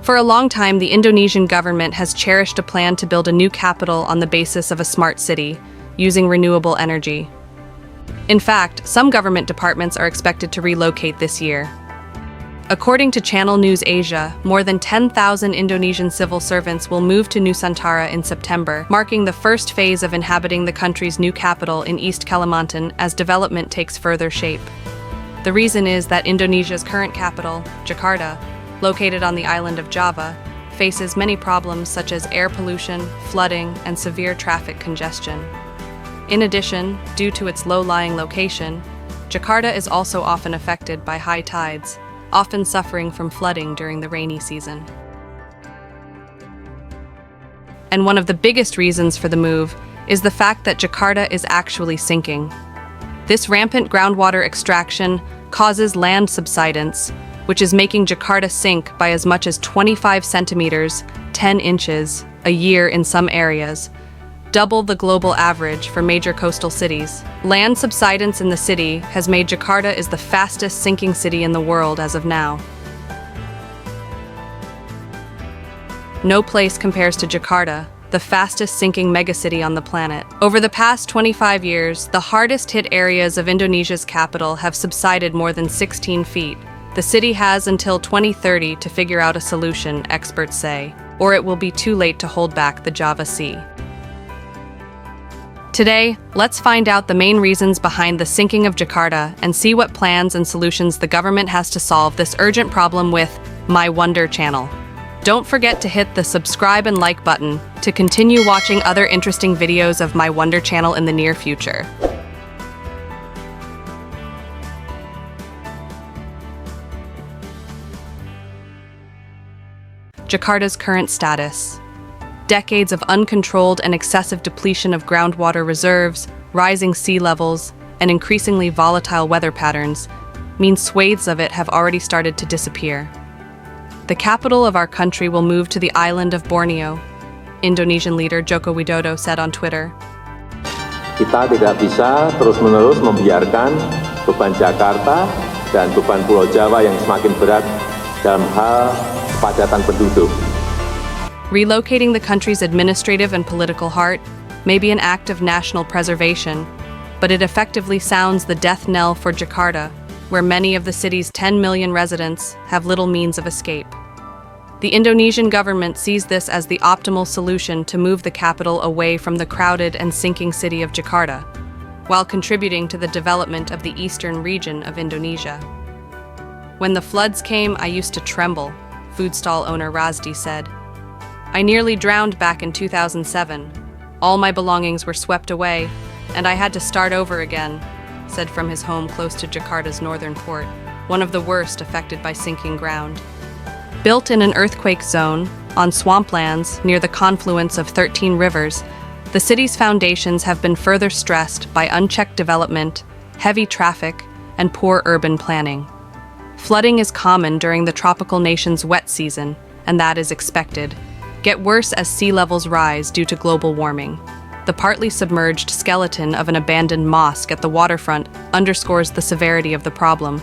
For a long time, the Indonesian government has cherished a plan to build a new capital on the basis of a smart city, using renewable energy. In fact, some government departments are expected to relocate this year. According to Channel News Asia, more than 10,000 Indonesian civil servants will move to Nusantara in September, marking the first phase of inhabiting the country's new capital in East Kalimantan as development takes further shape. The reason is that Indonesia's current capital, Jakarta, located on the island of Java, faces many problems such as air pollution, flooding, and severe traffic congestion. In addition, due to its low-lying location, Jakarta is also often affected by high tides, often suffering from flooding during the rainy season. And one of the biggest reasons for the move is the fact that Jakarta is actually sinking. This rampant groundwater extraction causes land subsidence, which is making Jakarta sink by as much as 25 centimeters, 10 inches, a year in some areas, double the global average for major coastal cities. Land subsidence in the city has made Jakarta is the fastest sinking city in the world as of now. No place compares to Jakarta, the fastest sinking megacity on the planet. Over the past 25 years, the hardest hit areas of Indonesia's capital have subsided more than 16 feet. The city has until 2030 to figure out a solution, experts say, or it will be too late to hold back the Java Sea. Today, let's find out the main reasons behind the sinking of Jakarta and see what plans and solutions the government has to solve this urgent problem with My Wonder channel. Don't forget to hit the subscribe and like button to continue watching other interesting videos of My Wonder channel in the near future. Jakarta's current status. Decades of uncontrolled and excessive depletion of groundwater reserves, rising sea levels, and increasingly volatile weather patterns mean swathes of it have already started to disappear. The capital of our country will move to the island of Borneo, Indonesian leader Joko Widodo said on Twitter. Kita tidak bisa terus-menerus membiarkan beban Jakarta dan beban Pulau Jawa yang semakin berat dalam hal kepadatan penduduk. Relocating the country's administrative and political heart may be an act of national preservation, but it effectively sounds the death knell for Jakarta, where many of the city's 10 million residents have little means of escape. The Indonesian government sees this as the optimal solution to move the capital away from the crowded and sinking city of Jakarta, while contributing to the development of the eastern region of Indonesia. When the floods came, I used to tremble, food stall owner Razdi said. I nearly drowned back in 2007. All my belongings were swept away, and I had to start over again, said from his home close to Jakarta's northern port, one of the worst affected by sinking ground. Built in an earthquake zone, on swamplands near the confluence of 13 rivers, the city's foundations have been further stressed by unchecked development, heavy traffic, and poor urban planning. Flooding is common during the tropical nation's wet season, and that is expected. Get worse as sea levels rise due to global warming. The partly submerged skeleton of an abandoned mosque at the waterfront underscores the severity of the problem,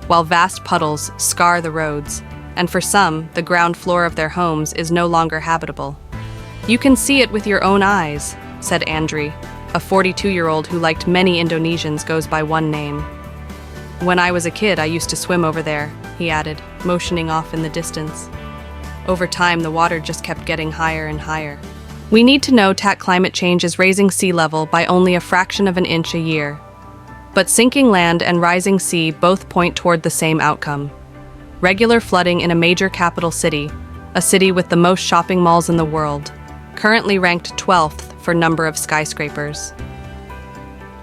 while vast puddles scar the roads, and for some, the ground floor of their homes is no longer habitable. You can see it with your own eyes, said Andri, a 42-year-old who, like many Indonesians, goes by one name. When I was a kid, I used to swim over there, he added, motioning off in the distance. Over time, the water just kept getting higher and higher. We need to know that climate change is raising sea level by only a fraction of an inch a year. But sinking land and rising sea both point toward the same outcome. Regular flooding in a major capital city, a city with the most shopping malls in the world, currently ranked 12th for number of skyscrapers.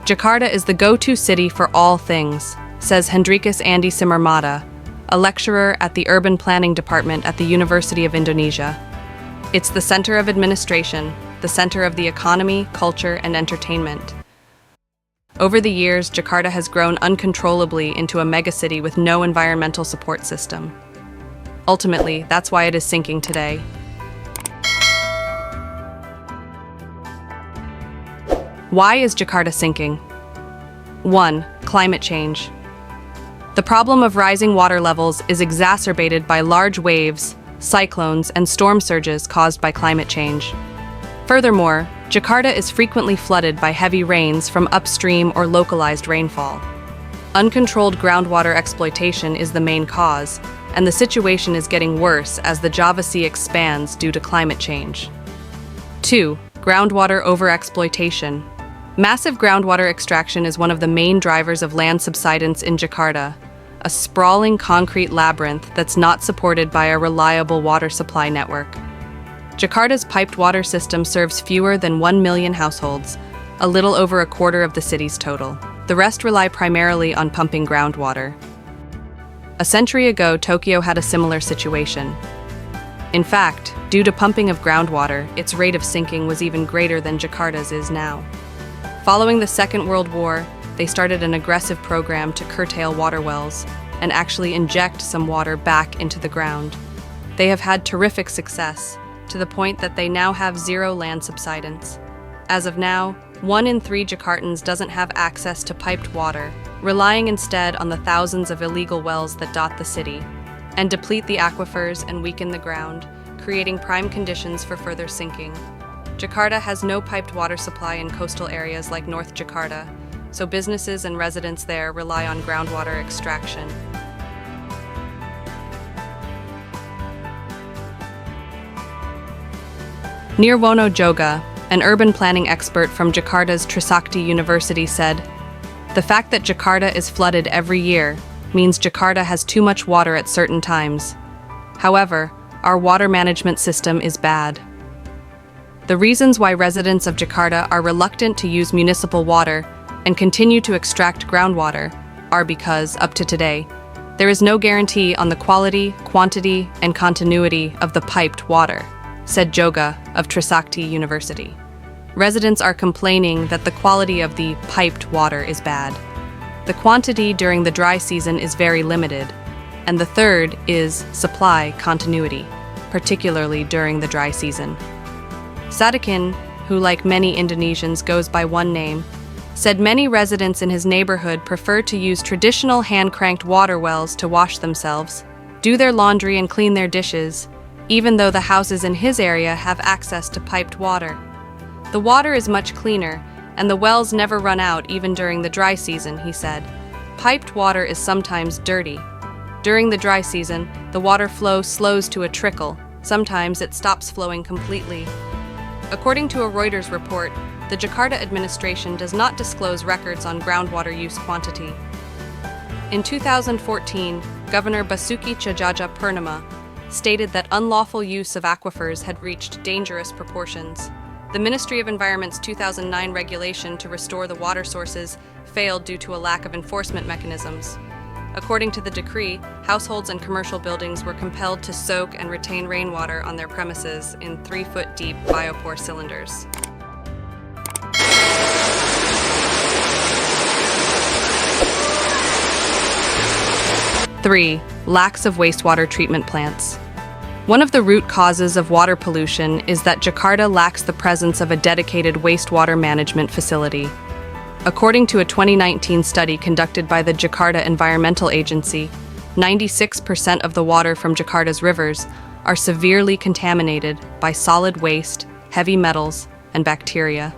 Jakarta is the go-to city for all things, says Hendrikus Andi Simarmata, a lecturer at the Urban Planning Department at the University of Indonesia. It's the center of administration, the center of the economy, culture, and entertainment. Over the years, Jakarta has grown uncontrollably into a megacity with no environmental support system. Ultimately, that's why it is sinking today. Why is Jakarta sinking? 1. Climate change. The problem of rising water levels is exacerbated by large waves, cyclones, and storm surges caused by climate change. Furthermore, Jakarta is frequently flooded by heavy rains from upstream or localized rainfall. Uncontrolled groundwater exploitation is the main cause, and the situation is getting worse as the Java Sea expands due to climate change. 2. Groundwater overexploitation. Massive groundwater extraction is one of the main drivers of land subsidence in Jakarta, a sprawling concrete labyrinth that's not supported by a reliable water supply network. Jakarta's piped water system serves fewer than 1 million households, a little over a quarter of the city's total. The rest rely primarily on pumping groundwater. A century ago, Tokyo had a similar situation. In fact, due to pumping of groundwater, its rate of sinking was even greater than Jakarta's is now. Following the Second World War, they started an aggressive program to curtail water wells and actually inject some water back into the ground. They have had terrific success, to the point that they now have zero land subsidence. As of now, 1 in 3 Jakartans doesn't have access to piped water, relying instead on the thousands of illegal wells that dot the city, and deplete the aquifers and weaken the ground, creating prime conditions for further sinking. Jakarta has no piped water supply in coastal areas like North Jakarta, so businesses and residents there rely on groundwater extraction. Nirwono Joga, an urban planning expert from Jakarta's Trisakti University, said, "The fact that Jakarta is flooded every year means Jakarta has too much water at certain times. However, our water management system is bad." The reasons why residents of Jakarta are reluctant to use municipal water and continue to extract groundwater are because, up to today, there is no guarantee on the quality, quantity, and continuity of the piped water, said Joga of Trisakti University. Residents are complaining that the quality of the piped water is bad. The quantity during the dry season is very limited, and the third is supply continuity, particularly during the dry season. Sadikin, who like many Indonesians goes by one name, said many residents in his neighborhood prefer to use traditional hand-cranked water wells to wash themselves, do their laundry and clean their dishes, even though the houses in his area have access to piped water. The water is much cleaner, and the wells never run out even during the dry season, he said. Piped water is sometimes dirty. During the dry season, the water flow slows to a trickle. Sometimes it stops flowing completely. According to a Reuters report, the Jakarta administration does not disclose records on groundwater use quantity. In 2014, Governor Basuki Tjahjajapurnama stated that unlawful use of aquifers had reached dangerous proportions. The Ministry of Environment's 2009 regulation to restore the water sources failed due to a lack of enforcement mechanisms. According to the decree, households and commercial buildings were compelled to soak and retain rainwater on their premises in 3-foot-deep biopore cylinders. Three, lacks of wastewater treatment plants. One of the root causes of water pollution is that Jakarta lacks the presence of a dedicated wastewater management facility. According to a 2019 study conducted by the Jakarta Environmental Agency, 96% of the water from Jakarta's rivers are severely contaminated by solid waste, heavy metals, and bacteria.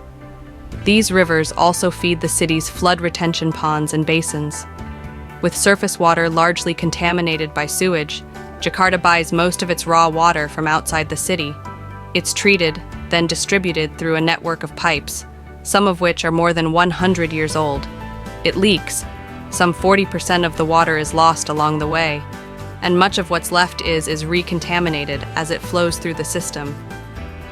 These rivers also feed the city's flood retention ponds and basins. With surface water largely contaminated by sewage, Jakarta buys most of its raw water from outside the city. It's treated, then distributed through a network of pipes, some of which are more than 100 years old. It leaks. Some 40% of the water is lost along the way, and much of what's left is recontaminated as it flows through the system.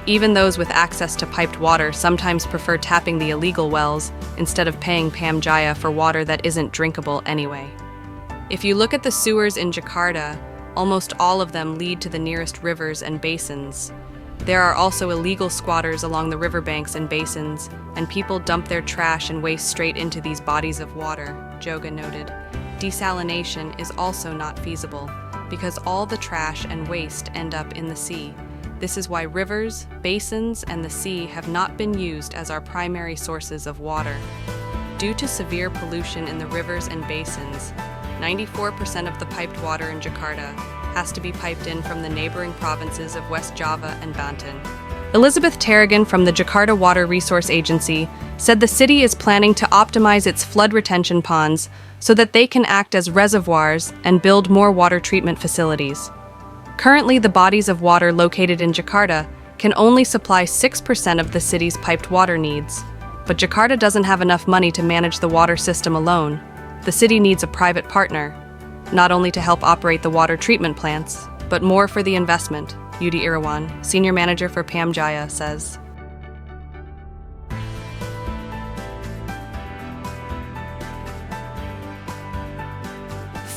Even those with access to piped water sometimes prefer tapping the illegal wells instead of paying Pamjaya for water that isn't drinkable anyway. If you look at the sewers in Jakarta, almost all of them lead to the nearest rivers and basins. There are also illegal squatters along the riverbanks and basins, and people dump their trash and waste straight into these bodies of water, Joga noted. Desalination is also not feasible, because all the trash and waste end up in the sea. This is why rivers, basins, and the sea have not been used as our primary sources of water. Due to severe pollution in the rivers and basins, 94% of the piped water in Jakarta has to be piped in from the neighboring provinces of West Java and Banten. Elizabeth Tarragon from the Jakarta Water Resource Agency said the city is planning to optimize its flood retention ponds so that they can act as reservoirs and build more water treatment facilities. Currently, the bodies of water located in Jakarta can only supply 6% of the city's piped water needs. But Jakarta doesn't have enough money to manage the water system alone. The city needs a private partner, not only to help operate the water treatment plants, but more for the investment, Yudi Irawan, senior manager for Pam Jaya, says.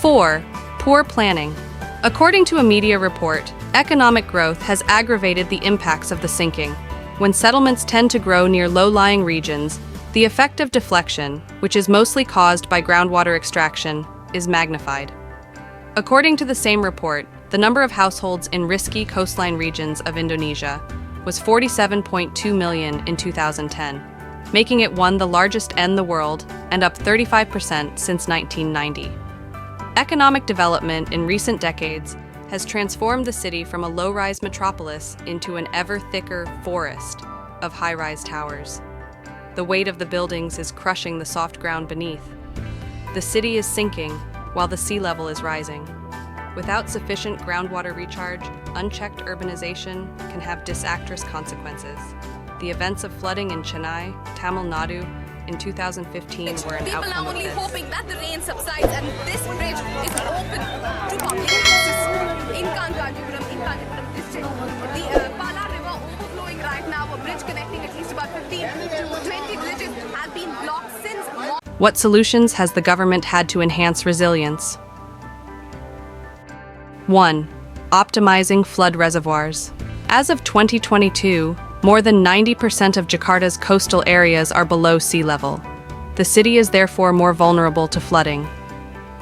Four, poor planning. According to a media report, economic growth has aggravated the impacts of the sinking. When settlements tend to grow near low-lying regions, the effect of deflection, which is mostly caused by groundwater extraction, is magnified. According to the same report, the number of households in risky coastline regions of Indonesia was 47.2 million in 2010, making it one the largest in the world and up 35% since 1990. Economic development in recent decades has transformed the city from a low-rise metropolis into an ever-thicker forest of high-rise towers. The weight of the buildings is crushing the soft ground beneath. The city is sinking while the sea level is rising. Without sufficient groundwater recharge, unchecked urbanization can have disastrous consequences. The events of flooding in Chennai, Tamil Nadu, in 2015 were an outcome of this. People are only hoping that the rain subsides and this bridge is open to public access in Kanchipuram district. The Pala River overflowing right now, a bridge connecting at least about 15 to 20 villages has been blocked since March. What solutions has the government had to enhance resilience? 1. Optimizing flood reservoirs. As of 2022, more than 90% of Jakarta's coastal areas are below sea level. The city is therefore more vulnerable to flooding.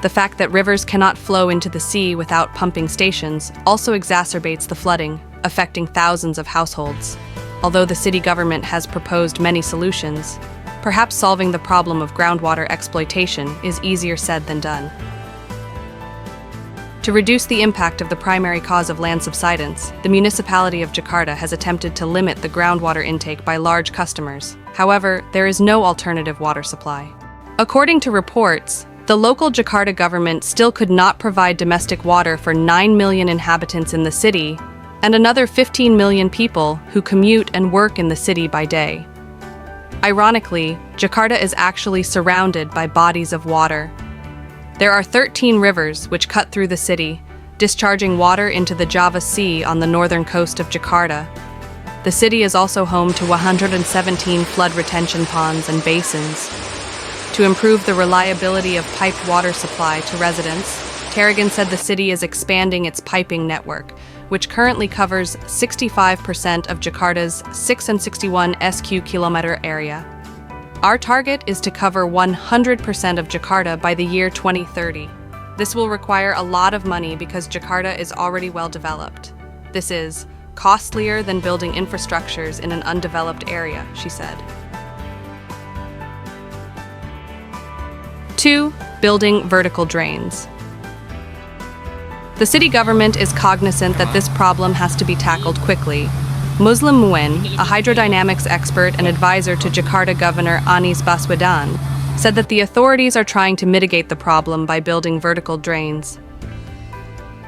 The fact that rivers cannot flow into the sea without pumping stations also exacerbates the flooding, affecting thousands of households. Although the city government has proposed many solutions, perhaps solving the problem of groundwater exploitation is easier said than done. To reduce the impact of the primary cause of land subsidence, the municipality of Jakarta has attempted to limit the groundwater intake by large customers. However, there is no alternative water supply. According to reports, the local Jakarta government still could not provide domestic water for 9 million inhabitants in the city and another 15 million people who commute and work in the city by day. Ironically, Jakarta is actually surrounded by bodies of water. There are 13 rivers which cut through the city, discharging water into the Java Sea on the northern coast of Jakarta. The city is also home to 117 flood retention ponds and basins. To improve the reliability of piped water supply to residents, Tarragon said the city is expanding its piping network, which currently covers 65% of Jakarta's 661 SQ kilometer area. Our target is to cover 100% of Jakarta by the year 2030. This will require a lot of money because Jakarta is already well developed. This is costlier than building infrastructures in an undeveloped area, she said. 2. Building vertical drains. The city government is cognizant that this problem has to be tackled quickly. Muslim Muen, a hydrodynamics expert and advisor to Jakarta Governor Anies Baswedan, said that the authorities are trying to mitigate the problem by building vertical drains.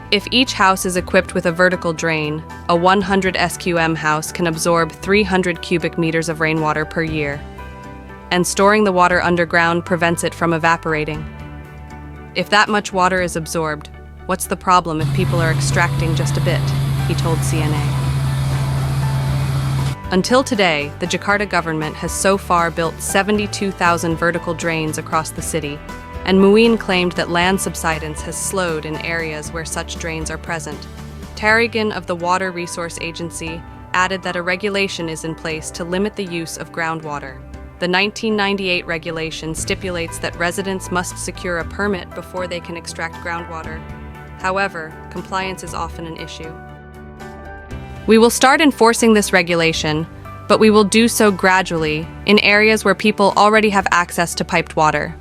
If each house is equipped with a vertical drain, a 100 SQM house can absorb 300 cubic meters of rainwater per year. And storing the water underground prevents it from evaporating. If that much water is absorbed, what's the problem if people are extracting just a bit? He told CNA. Until today, the Jakarta government has so far built 72,000 vertical drains across the city, and Muin claimed that land subsidence has slowed in areas where such drains are present. Tarragon of the Water Resource Agency added that a regulation is in place to limit the use of groundwater. The 1998 regulation stipulates that residents must secure a permit before they can extract groundwater. However, compliance is often an issue. We will start enforcing this regulation, but we will do so gradually in areas where people already have access to piped water.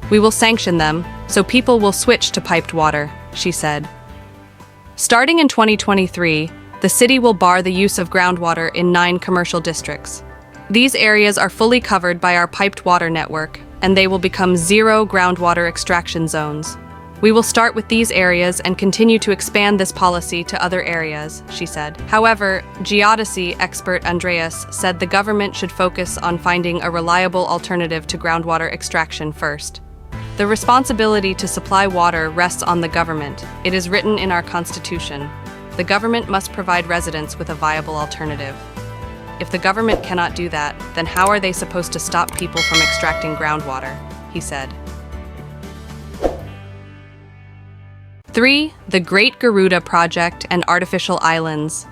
We will sanction them, so people will switch to piped water, she said. Starting in 2023, the city will bar the use of groundwater in 9 commercial districts. These areas are fully covered by our piped water network, and they will become zero groundwater extraction zones. We will start with these areas and continue to expand this policy to other areas, she said. However, geodesy expert Andreas said the government should focus on finding a reliable alternative to groundwater extraction first. The responsibility to supply water rests on the government. It is written in our constitution. The government must provide residents with a viable alternative. If the government cannot do that, then how are they supposed to stop people from extracting groundwater? He said. 3. The Great Garuda Project and Artificial Islands.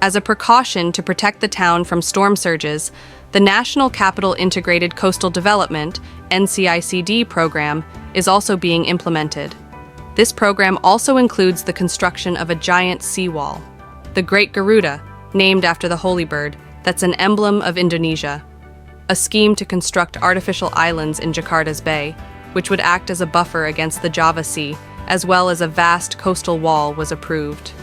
As a precaution to protect the town from storm surges, the National Capital Integrated Coastal Development (NCICD) program is also being implemented. This program also includes the construction of a giant seawall, the Great Garuda, named after the holy bird, that's an emblem of Indonesia. A scheme to construct artificial islands in Jakarta's bay, which would act as a buffer against the Java Sea, as well as a vast coastal wall, was approved.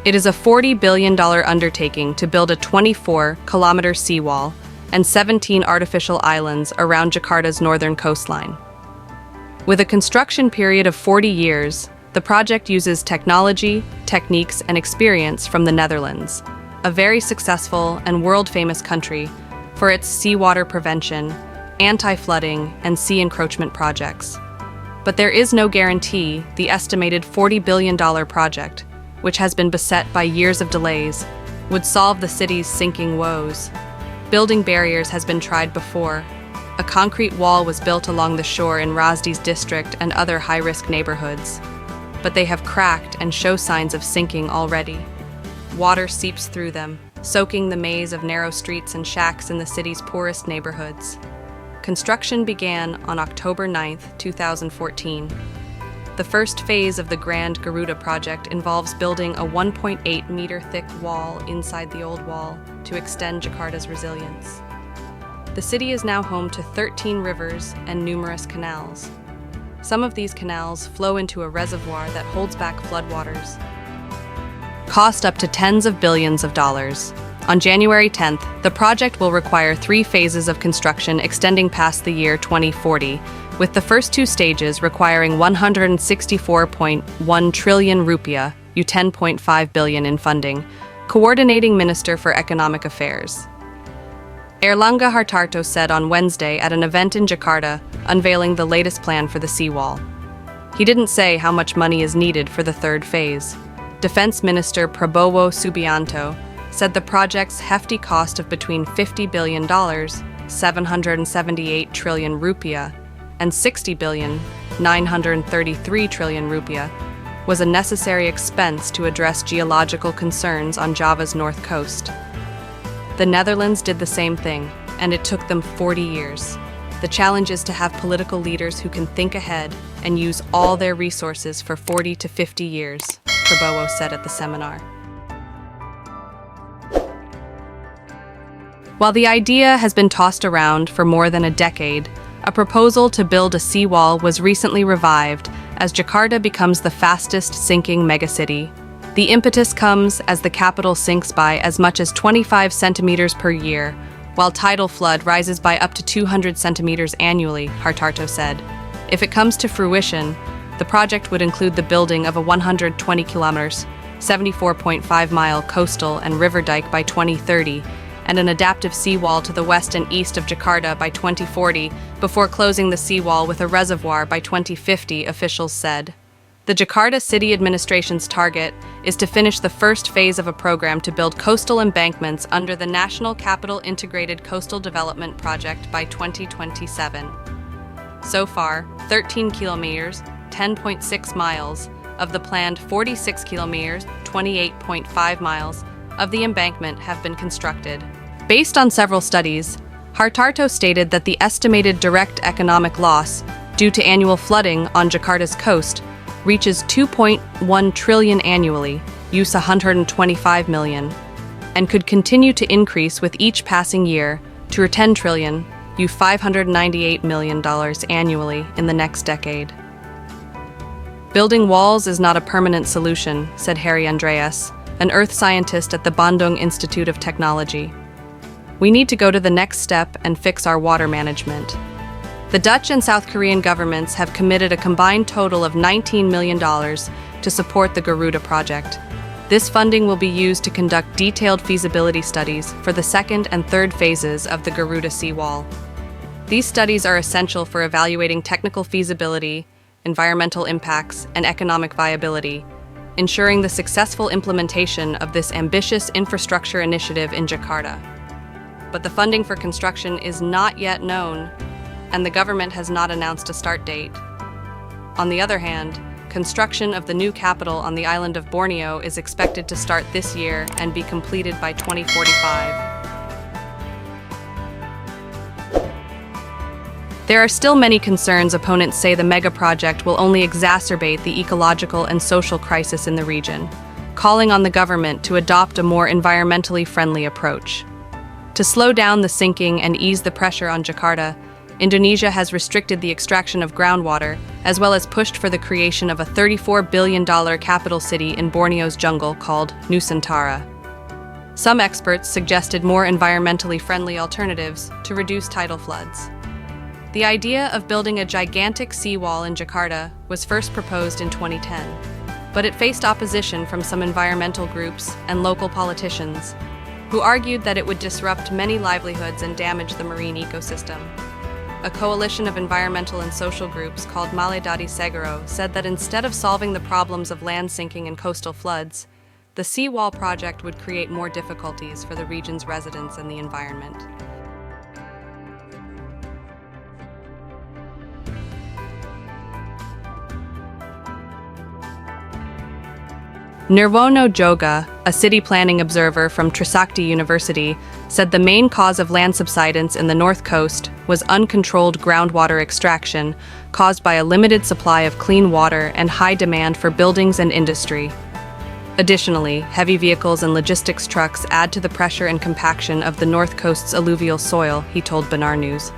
It is a $40 billion undertaking to build a 24-kilometer seawall and 17 artificial islands around Jakarta's northern coastline. With a construction period of 40 years, the project uses technology, techniques, and experience from the Netherlands, a very successful and world-famous country for its seawater prevention, anti-flooding, and sea encroachment projects. But there is no guarantee the estimated $40 billion project, which has been beset by years of delays, would solve the city's sinking woes. Building barriers has been tried before. A concrete wall was built along the shore in Rasdi's district and other high-risk neighborhoods, but they have cracked and show signs of sinking already. Water seeps through them, soaking the maze of narrow streets and shacks in the city's poorest neighborhoods. Construction began on October 9, 2014. The first phase of the Grand Garuda project involves building a 1.8-meter-thick wall inside the old wall to extend Jakarta's resilience. The city is now home to 13 rivers and numerous canals. Some of these canals flow into a reservoir that holds back floodwaters. Cost up to tens of billions of dollars. On January 10th, the project will require 3 phases of construction extending past the year 2040, with the first 2 stages requiring 164.1 trillion rupiah, $10.5 billion in funding, Coordinating Minister for Economic Affairs. Erlangga Hartarto said on Wednesday at an event in Jakarta, unveiling the latest plan for the seawall. He didn't say how much money is needed for the 3rd phase. Defense Minister Prabowo Subianto said the project's hefty cost of between $50 billion, 778 trillion rupiah, and 60 billion, 933 trillion rupiah, was a necessary expense to address geological concerns on Java's north coast. The Netherlands did the same thing, and it took them 40 years. The challenge is to have political leaders who can think ahead and use all their resources for 40 to 50 years, Prabowo said at the seminar. While the idea has been tossed around for more than a decade, a proposal to build a seawall was recently revived as Jakarta becomes the fastest sinking megacity. The impetus comes as the capital sinks by as much as 25 centimeters per year, while tidal flood rises by up to 200 centimeters annually, Hartarto said. If it comes to fruition, the project would include the building of a 120 kilometers, 74.5-mile coastal and river dike by 2030, and an adaptive seawall to the west and east of Jakarta by 2040, before closing the seawall with a reservoir by 2050, officials said. The Jakarta City Administration's target is to finish the first phase of a program to build coastal embankments under the National Capital Integrated Coastal Development Project by 2027. So far, 13 kilometers, 10.6 miles, of the planned 46 kilometers, 28.5 miles, of the embankment have been constructed. Based on several studies, Hartarto stated that the estimated direct economic loss due to annual flooding on Jakarta's coast reaches 2.1 trillion annually, use 125 million, and could continue to increase with each passing year to 10 trillion, $598 million annually in the next decade. Building walls is not a permanent solution, said Harry Andreas, an earth scientist at the Bandung Institute of Technology. We need to go to the next step and fix our water management. The Dutch and South Korean governments have committed a combined total of $19 million to support the Garuda project. This funding will be used to conduct detailed feasibility studies for the second and third phases of the Garuda seawall. These studies are essential for evaluating technical feasibility, environmental impacts, and economic viability, ensuring the successful implementation of this ambitious infrastructure initiative in Jakarta. But the funding for construction is not yet known, and the government has not announced a start date. On the other hand, construction of the new capital on the island of Borneo is expected to start this year and be completed by 2045. There are still many concerns. Opponents say the mega project will only exacerbate the ecological and social crisis in the region, calling on the government to adopt a more environmentally friendly approach. To slow down the sinking and ease the pressure on Jakarta, Indonesia has restricted the extraction of groundwater, as well as pushed for the creation of a $34 billion capital city in Borneo's jungle called Nusantara. Some experts suggested more environmentally friendly alternatives to reduce tidal floods. The idea of building a gigantic seawall in Jakarta was first proposed in 2010, but it faced opposition from some environmental groups and local politicians, who argued that it would disrupt many livelihoods and damage the marine ecosystem. A coalition of environmental and social groups called Maledadi Seguro said that instead of solving the problems of land sinking and coastal floods, the seawall project would create more difficulties for the region's residents and the environment. Nirwono Joga, a city planning observer from Trisakti University, said the main cause of land subsidence in the north coast was uncontrolled groundwater extraction caused by a limited supply of clean water and high demand for buildings and industry. Additionally, heavy vehicles and logistics trucks add to the pressure and compaction of the north coast's alluvial soil, he told Benar News.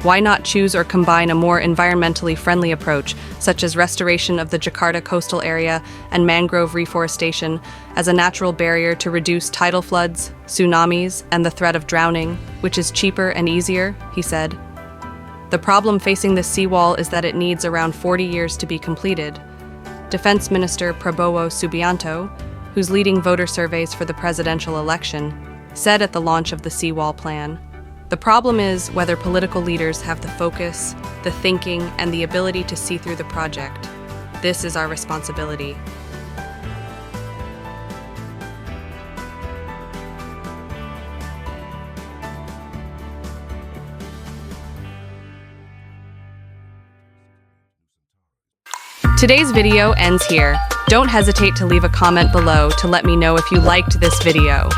Why not choose or combine a more environmentally friendly approach, such as restoration of the Jakarta coastal area and mangrove reforestation, as a natural barrier to reduce tidal floods, tsunamis, and the threat of drowning, which is cheaper and easier, he said. The problem facing this seawall is that it needs around 40 years to be completed. Defense Minister Prabowo Subianto, who's leading voter surveys for the presidential election, said at the launch of the seawall plan, "The problem is whether political leaders have the focus, the thinking, and the ability to see through the project. This is our responsibility." Today's video ends here. Don't hesitate to leave a comment below to let me know if you liked this video.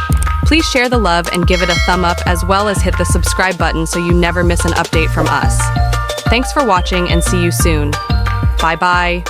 Please share the love and give it a thumb up, as well as hit the subscribe button so you never miss an update from us. Thanks for watching and see you soon. Bye-bye.